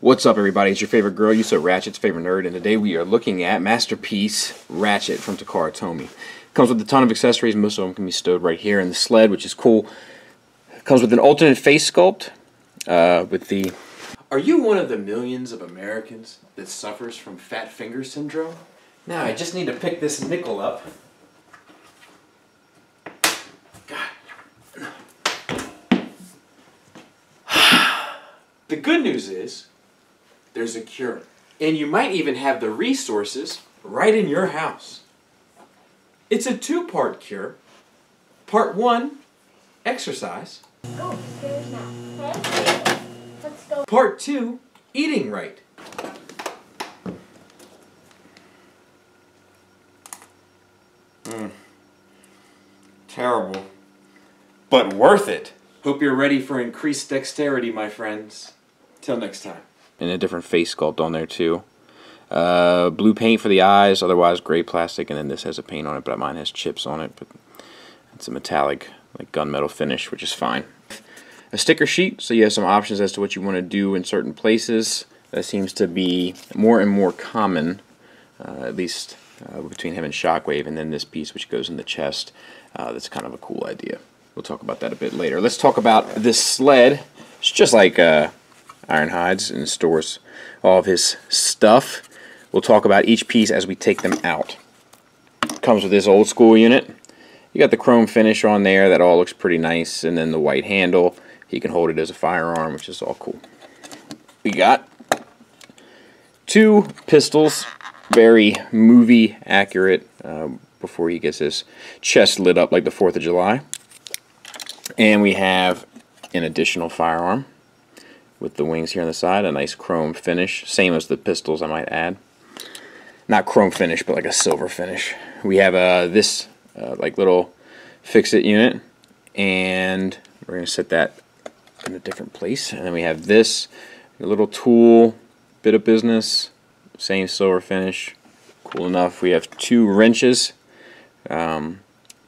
What's up, everybody? It's your favorite girl, Ratchet's favorite nerd, and today we are looking at Masterpiece Ratchet from Takara Tomy. Comes with a ton of accessories. Most of them can be stowed right here in the sled, which is cool. Comes with an alternate face sculpt with the... Are you one of the millions of Americans that suffers from fat finger syndrome? Now I just need to pick this nickel up. God. The good news is there's a cure. And you might even have the resources right in your house. It's a two-part cure. Part 1, exercise. Oh, there's that. Let's go. Part 2, eating right. Terrible. But worth it. Hope you're ready for increased dexterity, my friends. Till next time. And a different face sculpt on there too. Blue paint for the eyes, otherwise gray plastic, and then this has a paint on it, but mine has chips on it. But it's a metallic, like gunmetal finish, which is fine. A sticker sheet, so you have some options as to what you want to do in certain places. That seems to be more and more common, at least between him and Shockwave, and then this piece which goes in the chest. That's kind of a cool idea. We'll talk about that a bit later. Let's talk about this sled. It's just like Ironhide's, and stores all of his stuff. We'll talk about each piece as we take them out. Comes with this old school unit. You got the chrome finish on there. That all looks pretty nice. And then the white handle. He can hold it as a firearm, which is all cool. We got 2 pistols. Very movie accurate before he gets his chest lit up like the 4th of July. And we have an additional firearm with the wings here on the side, a nice chrome finish, same as the pistols, I might add. Not chrome finish, but like a silver finish. We have this like little fix-it unit, and we're going to set that in a different place. And then we have this a little tool, bit of business, same silver finish, cool enough. We have 2 wrenches, you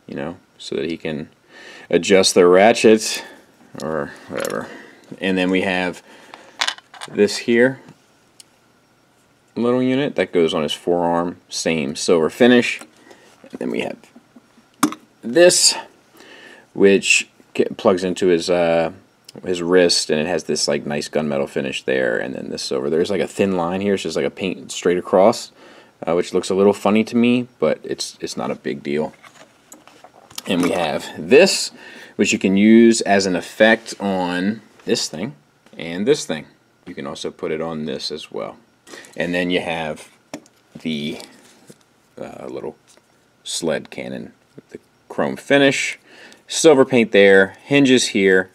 know, so that he can adjust the ratchets or whatever. And then we have this here little unit that goes on his forearm, same silver finish. And then we have this, which plugs into his wrist, and it has this like nice gunmetal finish there. And then this silver. There's like a thin line here. It's just like a paint straight across, which looks a little funny to me, but it's not a big deal. And we have this, which you can use as an effect on this thing and this thing. You can also put it on this as well. And then you have the little sled cannon with the chrome finish, silver paint there, hinges here,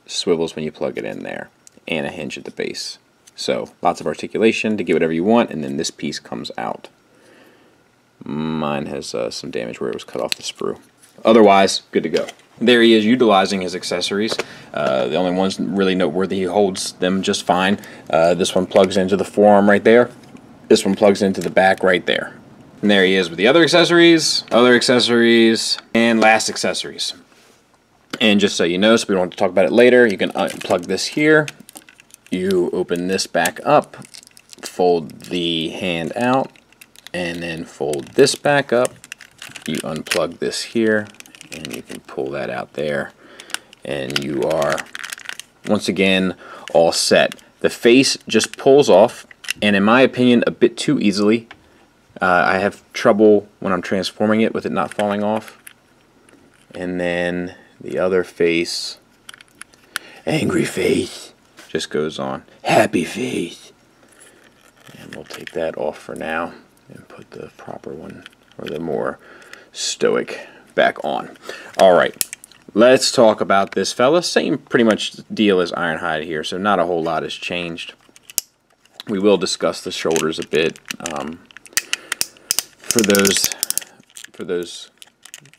swivels when you plug it in there, and a hinge at the base. So lots of articulation to get whatever you want, and then this piece comes out. Mine has some damage where it was cut off the sprue. Otherwise, good to go. There he is utilizing his accessories. The only ones really noteworthy, he holds them just fine. This one plugs into the forearm right there. This one plugs into the back right there. And there he is with the other accessories, and last accessories. And just so you know, so we don't have to talk about it later, you can unplug this here. You open this back up, fold the hand out, and then fold this back up. You unplug this here, and you can pull that out there, and you are once again all set. The face just pulls off, and in my opinion a bit too easily. I have trouble when I'm transforming it with it not falling off. And then the other face, angry face, just goes on, happy face. And we'll take that off for now and put the proper one, or the more stoic, back on. Alright, let's talk about this fella. Same pretty much deal as Ironhide here, so not a whole lot has changed. We will discuss the shoulders a bit for those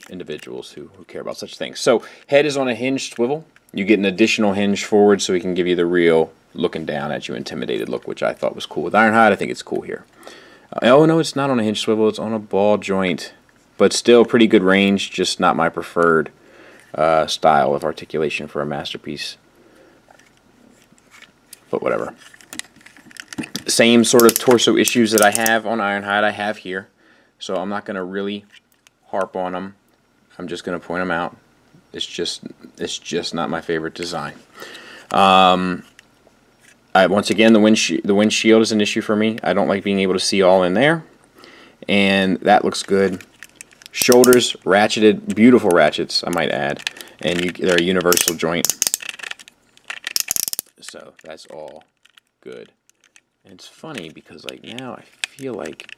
individuals who care about such things. So head is on a hinged swivel. You get an additional hinge forward so he can give you the real looking down at you intimidated look, which I thought was cool with Ironhide. I think it's cool here. Oh no, it's not on a hinged swivel, it's on a ball joint. But still pretty good range, just not my preferred style of articulation for a masterpiece. But whatever. same sort of torso issues that I have on Ironhide I have here. So I'm not going to really harp on them. I'm just going to point them out. It's just not my favorite design. Once again, the windshield is an issue for me. I don't like being able to see all in there. And that looks good. Shoulders, ratcheted, beautiful ratchets, I might add. And they're a universal joint. So that's all good. And it's funny because like now I feel like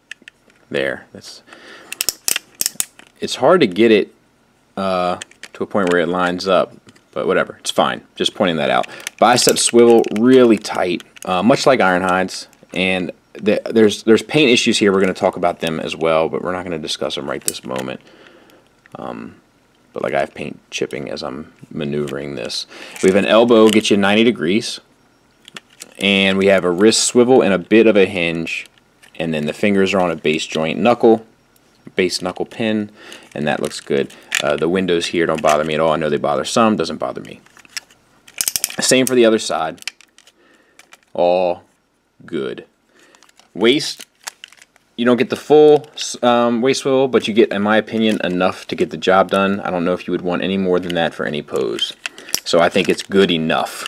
it's hard to get it to a point where it lines up, but whatever, it's fine. Just pointing that out. Bicep swivel really tight, much like Ironhide's, and there's paint issues here. We're going to talk about them as well, but we're not going to discuss them right this moment. But like I have paint chipping as I'm maneuvering this. We have an elbow, get you 90 degrees. And we have a wrist swivel and a bit of a hinge. And then the fingers are on a base joint knuckle, base knuckle pin, and that looks good. The windows here don't bother me at all. I know they bother some, doesn't bother me. Same for the other side. All good. Waist, you don't get the full waist swivel, but you get, in my opinion, enough to get the job done. I don't know if you would want any more than that for any pose. So I think it's good enough.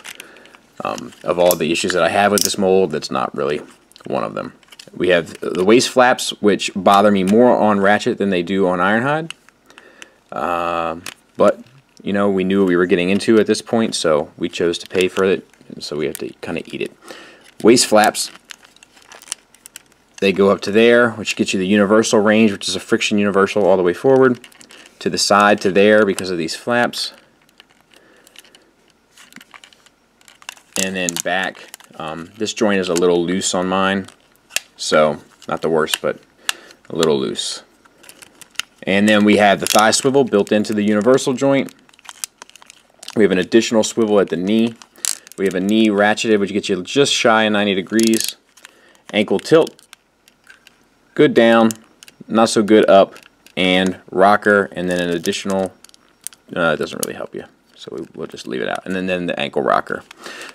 Of all the issues that I have with this mold, that's not really one of them. We have the waist flaps, which bother me more on Ratchet than they do on Ironhide. But, you know, we knew what we were getting into at this point, so we chose to pay for it, and so we have to kind of eat it. Waist flaps, they go up to there, which gets you the universal range, which is a friction universal all the way forward, to the side to there because of these flaps. And then back, this joint is a little loose on mine, so not the worst, but a little loose. And then we have the thigh swivel built into the universal joint. We have an additional swivel at the knee. We have a knee ratcheted, which gets you just shy of 90 degrees. Ankle tilt, good down, not so good up, and rocker, and then an additional, it doesn't really help you. So we'll just leave it out. And then the ankle rocker.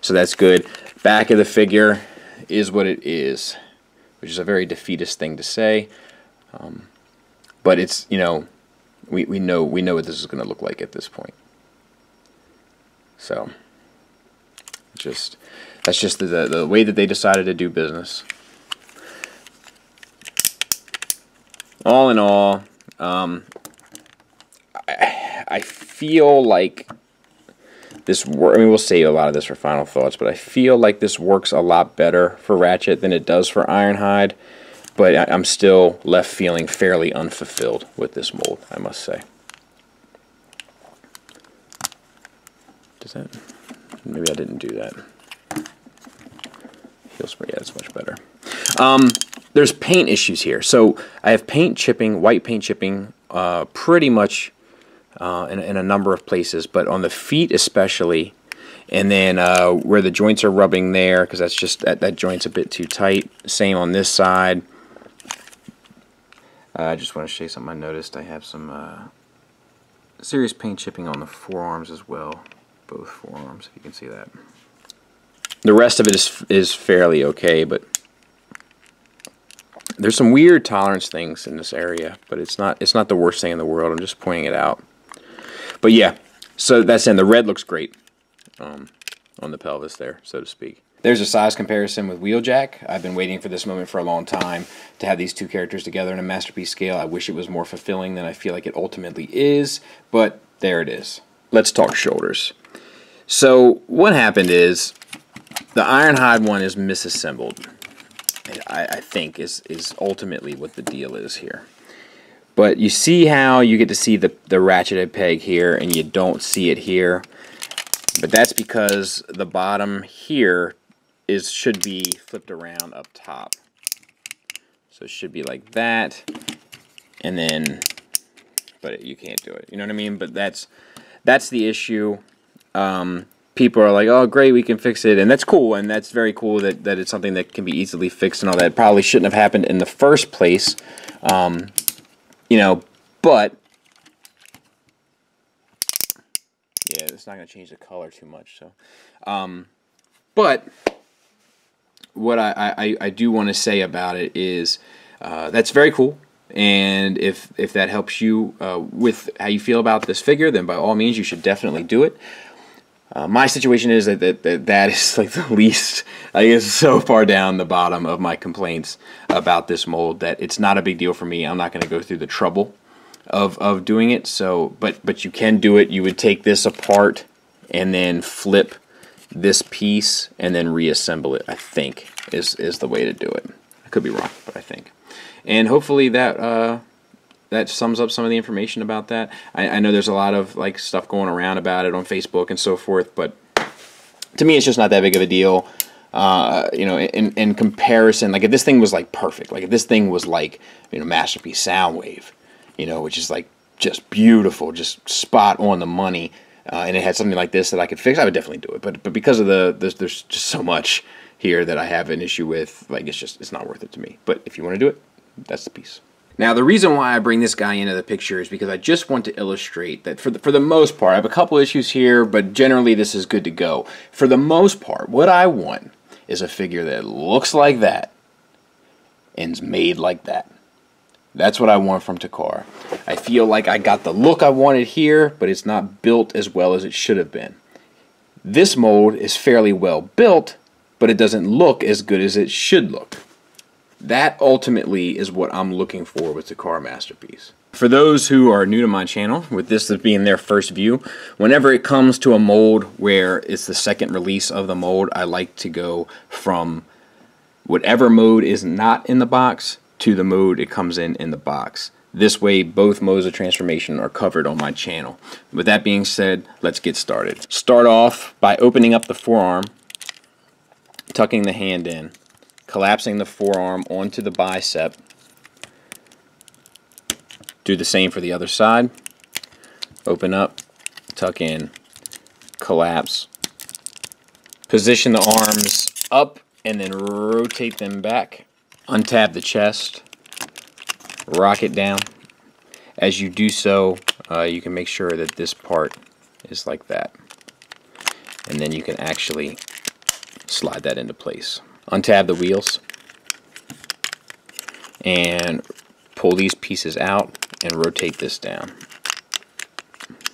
So that's good. Back of the figure is what it is, which is a very defeatist thing to say. But it's, you know, we know what this is going to look like at this point. So that's just the way that they decided to do business. All in all, I feel like this, I mean, we'll save a lot of this for final thoughts, but I feel like this works a lot better for Ratchet than it does for Ironhide, but I'm still left feeling fairly unfulfilled with this mold, I must say. Does that? Maybe I didn't do that. Feels, yeah, it's much better. There's paint issues here. So I have paint chipping, white paint chipping, pretty much in a number of places, but on the feet especially, and then where the joints are rubbing there, because that's just that joint's a bit too tight. Same on this side. I just want to show you something I noticed. I have some serious paint chipping on the forearms as well, both forearms, if you can see that. The rest of it is fairly okay, but there's some weird tolerance things in this area, but it's not the worst thing in the world. I'm just pointing it out. But yeah, so that's in. The red looks great on the pelvis there, so to speak. There's a size comparison with Wheeljack. I've been waiting for this moment for a long time to have these two characters together in a Masterpiece scale. I wish it was more fulfilling than I feel like it ultimately is, but there it is. Let's talk shoulders. So what happened is the Ironhide one is misassembled. I think is ultimately what the deal is here. But you see how you get to see the ratcheted peg here and you don't see it here. But that's because the bottom here should be flipped around up top. So it should be like that. And then, but you can't do it. You know what I mean? But that's the issue. People are like, oh great, we can fix it, and that's cool, and that's very cool that it's something that can be easily fixed and all that. It probably shouldn't have happened in the first place, you know, but yeah, it's not going to change the color too much. So, but what I do want to say about it is that's very cool. And if that helps you with how you feel about this figure, then by all means you should definitely do it. My situation is that is like the least, I guess, so far down the bottom of my complaints about this mold that it's not a big deal for me. I'm not going to go through the trouble of doing it. So, but you can do it. You would take this apart and then flip this piece and then reassemble it, I think, is the way to do it. I could be wrong, but I think. And hopefully that that sums up some of the information about that. I know there's a lot of like stuff going around about it on Facebook and so forth, but to me it's just not that big of a deal. You know, in comparison, like if this thing was like perfect, like if this thing was like, you know, Masterpiece Soundwave, you know, which is like just beautiful, just spot on the money, and it had something like this that I could fix, I would definitely do it. But because of there's just so much here that I have an issue with, like it's not worth it to me. But if you want to do it, that's the piece. Now, the reason why I bring this guy into the picture is because I just want to illustrate that for the most part, I have a couple issues here, but generally this is good to go. For the most part, what I want is a figure that looks like that and is made like that. That's what I want from Takara. I feel like I got the look I wanted here, but it's not built as well as it should have been. This mold is fairly well built, but it doesn't look as good as it should look. That ultimately is what I'm looking for with Takara Masterpiece. For those who are new to my channel, with this as being their first view, whenever it comes to a mold where it's the second release of the mold, I like to go from whatever mode is not in the box to the mode it comes in the box. This way, both modes of transformation are covered on my channel. With that being said, let's get started. Start off by opening up the forearm, tucking the hand in, collapsing the forearm onto the bicep. Do the same for the other side. Open up, tuck in, collapse. Position the arms up and then rotate them back. Untab the chest. Rock it down. As you do so, you can make sure that this part is like that. And then you can actually slide that into place. Untab the wheels and pull these pieces out and rotate this down.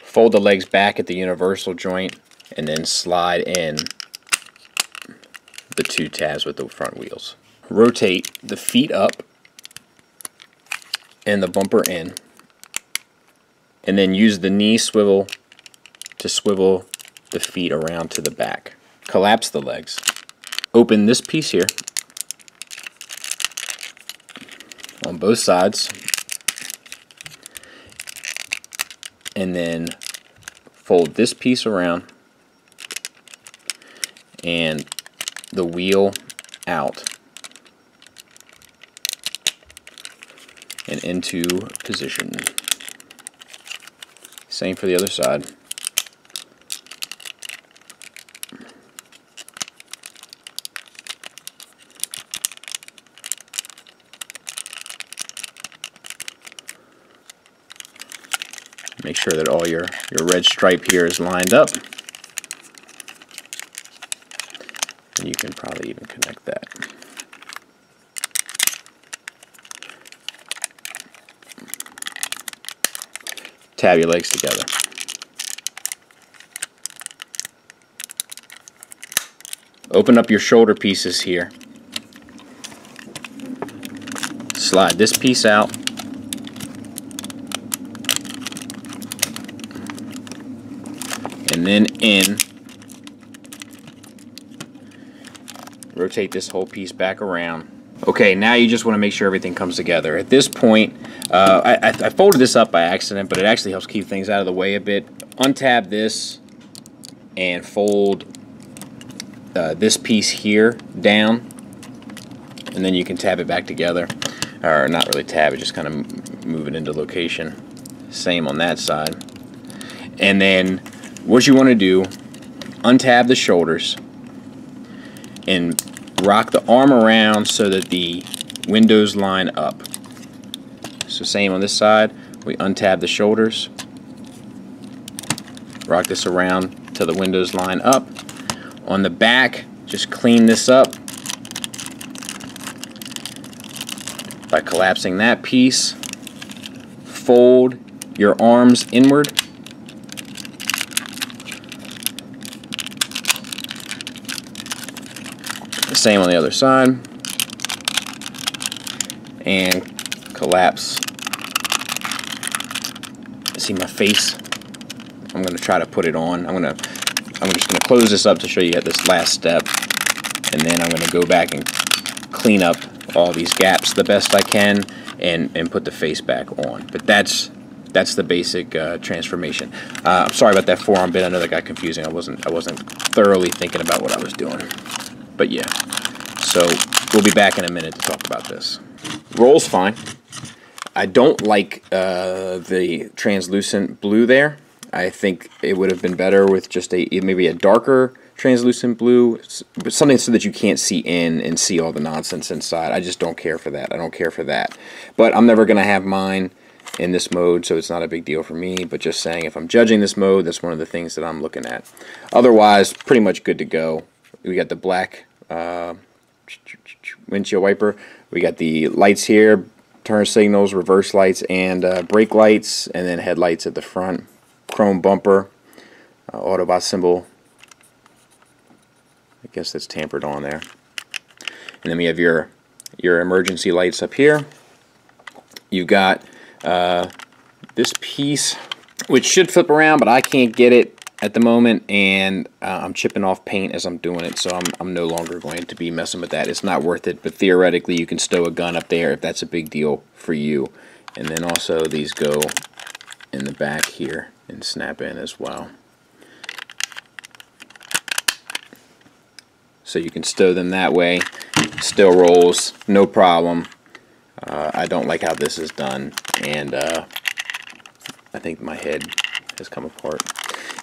Fold the legs back at the universal joint and then slide in the two tabs with the front wheels. Rotate the feet up and the bumper in, and then use the knee swivel to swivel the feet around to the back. Collapse the legs. Open this piece here on both sides and then fold this piece around and the wheel out and into position. Same for the other side. Make sure that all your red stripe here is lined up. And you can probably even connect that. Tab your legs together. Open up your shoulder pieces here. Slide this piece out. And then in. Rotate this whole piece back around. Okay, now you just want to make sure everything comes together. At this point, I folded this up by accident, but it actually helps keep things out of the way a bit. Untab this and fold this piece here down, and then you can tab it back together. Or not really tab it, just kind of move it into location. Same on that side. And then what you want to do, untab the shoulders and rock the arm around so that the windows line up. So same on this side, we untab the shoulders, rock this around till the windows line up. On the back, just clean this up by collapsing that piece. Fold your arms inward. The same on the other side. And collapse. See my face? I'm going to try to put it on. I'm just going to close this up to show you this last step. And then I'm going to go back and clean up all these gaps the best I can and put the face back on. But that's the basic transformation. I'm sorry about that forearm bit. I know that got confusing. I wasn't thoroughly thinking about what I was doing. But yeah, so we'll be back in a minute to talk about this. Roll's fine. I don't like the translucent blue there. I think it would have been better with just maybe a darker translucent blue, something so that you can't see in and see all the nonsense inside. I just don't care for that. I don't care for that. But I'm never going to have mine in this mode, so it's not a big deal for me. But just saying, if I'm judging this mode, that's one of the things that I'm looking at. Otherwise, pretty much good to go. We got the black windshield wiper. We got the lights here, turn signals, reverse lights, and brake lights, and then headlights at the front. Chrome bumper, Autobot symbol. I guess that's tampered on there. And then we have your emergency lights up here. You've got this piece, which should flip around, but I can't get it at the moment, and I'm chipping off paint as I'm doing it, so I'm no longer going to be messing with that. It's not worth it, but theoretically you can stow a gun up there if that's a big deal for you. And then also these go in the back here and snap in as well. So you can stow them that way. Still rolls, no problem. I don't like how this is done, and I think my head has come apart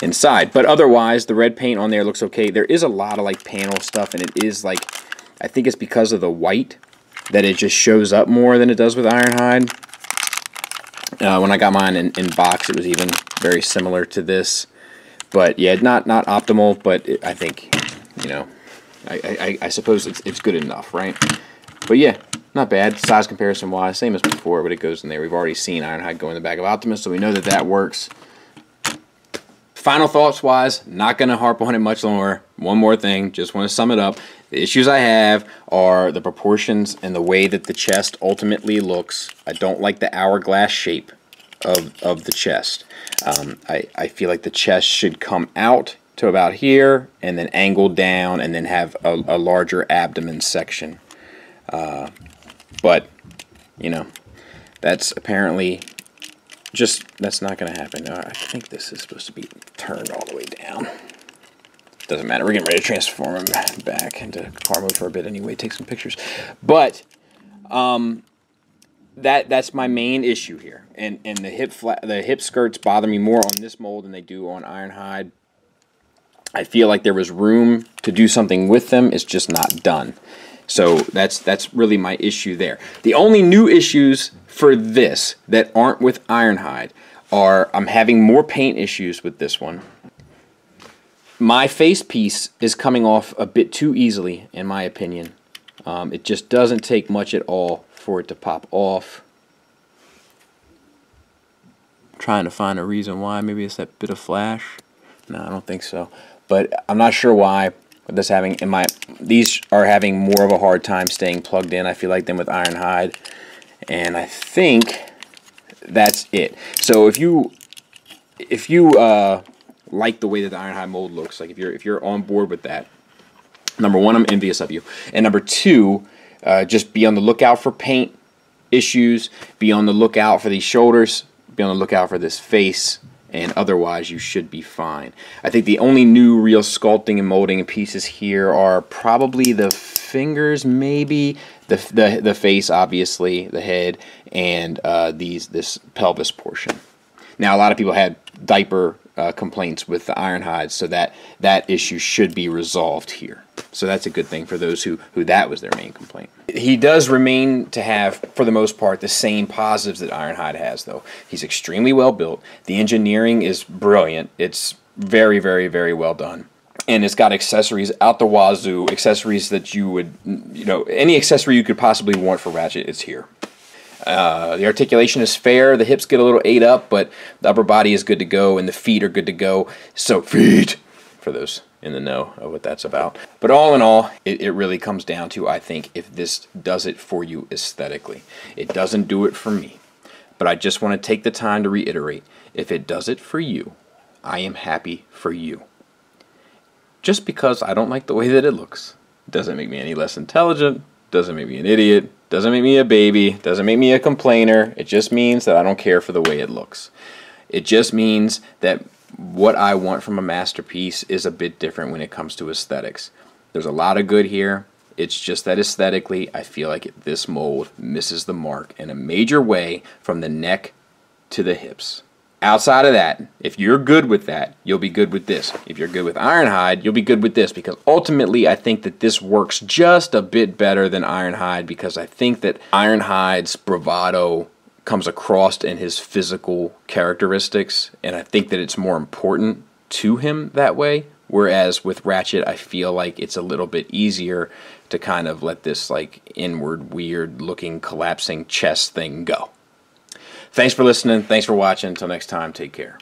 inside. But otherwise, the red paint on there looks okay. There is a lot of like panel stuff, and it is like, I think it's because of the white that it just shows up more than it does with Ironhide. When I got mine in box, it was even very similar to this. But yeah, not optimal, but I think, you know, I suppose it's good enough, right? But yeah, not bad. Size comparison wise, same as before, but it goes in there. We've already seen Ironhide go in the back of Optimus, so we know that that works. Final thoughts wise, not going to harp on it much longer. One more thing, just want to sum it up. The issues I have are the proportions and the way that the chest ultimately looks. I don't like the hourglass shape of the chest. I feel like the chest should come out to about here and then angle down and then have a larger abdomen section. But, you know, that's apparently that's not going to happen. I think this is supposed to be turned all the way down. Doesn't matter. We're getting ready to transform him back into car mode for a bit anyway. Take some pictures. But that's my main issue here. And the hip skirts bother me more on this mold than they do on Ironhide. I feel like there was room to do something with them. It's just not done. So that's really my issue there. The only new issues for this that aren't with Ironhide are I'm having more paint issues with this one. My face piece is coming off a bit too easily, in my opinion. It just doesn't take much at all for it to pop off. I'm trying to find a reason why. Maybe it's that bit of flash. No, I don't think so. But I'm not sure why. These are having more of a hard time staying plugged in, I feel like, than with Ironhide. And I think that's it. So if you like the way that the Ironhide mold looks, like if you're on board with that, number one, I'm envious of you. And number two, just be on the lookout for paint issues, be on the lookout for these shoulders, be on the lookout for this face, and otherwise you should be fine. I think the only new real sculpting and molding pieces here are probably the fingers, maybe, the face, obviously, the head, and this pelvis portion. Now, a lot of people had diaper complaints with the Ironhide, so that issue should be resolved here. So that's a good thing for those who that was their main complaint. He does remain to have, for the most part, the same positives that Ironhide has, though. He's extremely well built. The engineering is brilliant. It's very, very, very well done. And it's got accessories out the wazoo, accessories that you would, any accessory you could possibly want for Ratchet, it's here. The articulation is fair. The hips get a little ate up, but the upper body is good to go, and the feet are good to go. So feet, for those in the know of what that's about. But all in all, it really comes down to, I think, if this does it for you aesthetically. It doesn't do it for me. But I just want to take the time to reiterate, if it does it for you, I am happy for you. Just because I don't like the way that it looks doesn't make me any less intelligent, doesn't make me an idiot, doesn't make me a baby, doesn't make me a complainer. It just means that I don't care for the way it looks. It just means that what I want from a masterpiece is a bit different when it comes to aesthetics. There's a lot of good here. It's just that aesthetically, I feel like this mold misses the mark in a major way from the neck to the hips. Outside of that, if you're good with that, you'll be good with this. If you're good with Ironhide, you'll be good with this, because ultimately I think that this works just a bit better than Ironhide, because I think that Ironhide's bravado comes across in his physical characteristics, and I think that it's more important to him that way. Whereas with Ratchet, I feel like it's a little bit easier to kind of let this like inward, weird looking collapsing chest thing go. Thanks for listening. Thanks for watching. Until next time, take care.